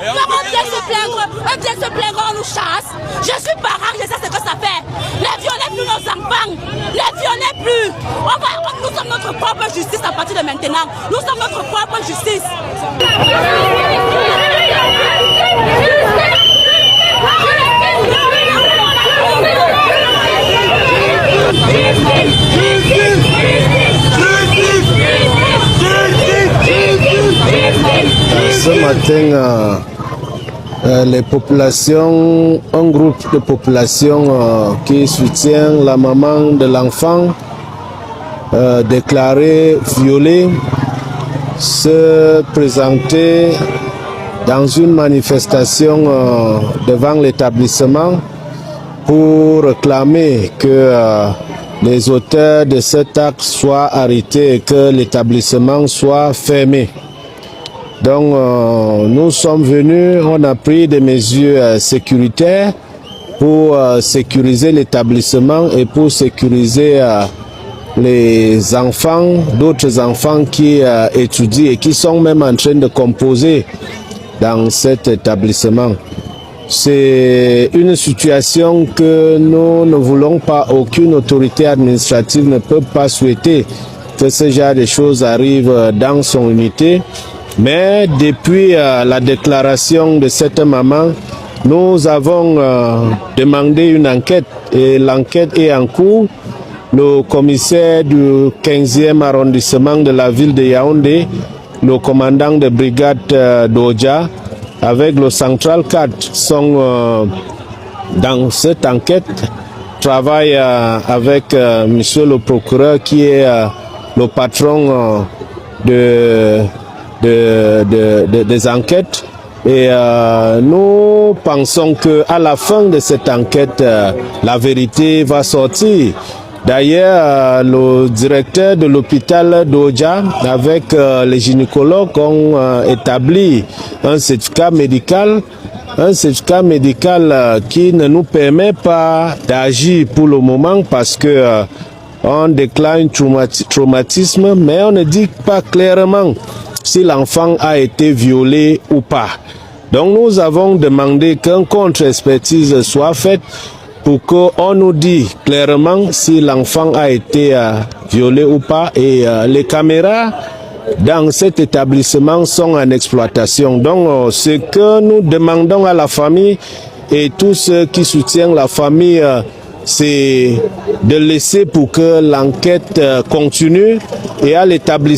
On vient se plaindre, on nous chasse. Je suis parent, je sais ce que ça fait. Ne violez plus nos enfants. Ne violez plus. Nous sommes notre propre justice à partir de maintenant. Nous sommes notre propre justice. Ce matin, les populations, un groupe de population qui soutient la maman de l'enfant déclaré violé se présentait dans une manifestation devant l'établissement pour réclamer que les auteurs de cet acte soient arrêtés et que l'établissement soit fermé. Donc nous sommes venus, on a pris des mesures sécuritaires pour sécuriser l'établissement et pour sécuriser les enfants, d'autres enfants qui étudient et qui sont même en train de composer dans cet établissement. C'est une situation que nous ne voulons pas, aucune autorité administrative ne peut pas souhaiter que ce genre de choses arrivent dans son unité. Mais depuis la déclaration de cette maman, nous avons demandé une enquête et l'enquête est en cours. Le commissaire du 15e arrondissement de la ville de Yaoundé, le commandant de brigade d'Oja, avec le Central 4 sont dans cette enquête, travaillent avec monsieur le procureur qui est le patron des enquêtes. Et nous pensons qu'à la fin de cette enquête, la vérité va sortir. D'ailleurs, le directeur de l'hôpital d'Oja avec les gynécologues ont établi un certificat médical qui ne nous permet pas d'agir pour le moment parce que on déclare un traumatisme, mais on ne dit pas clairement si l'enfant a été violé ou pas. Donc nous avons demandé qu'un contre-expertise soit faite pour qu'on nous dise clairement si l'enfant a été violé ou pas. Et les caméras dans cet établissement sont en exploitation. Donc ce que nous demandons à la famille et tous ceux qui soutiennent la famille, c'est de laisser pour que l'enquête continue et à l'établissement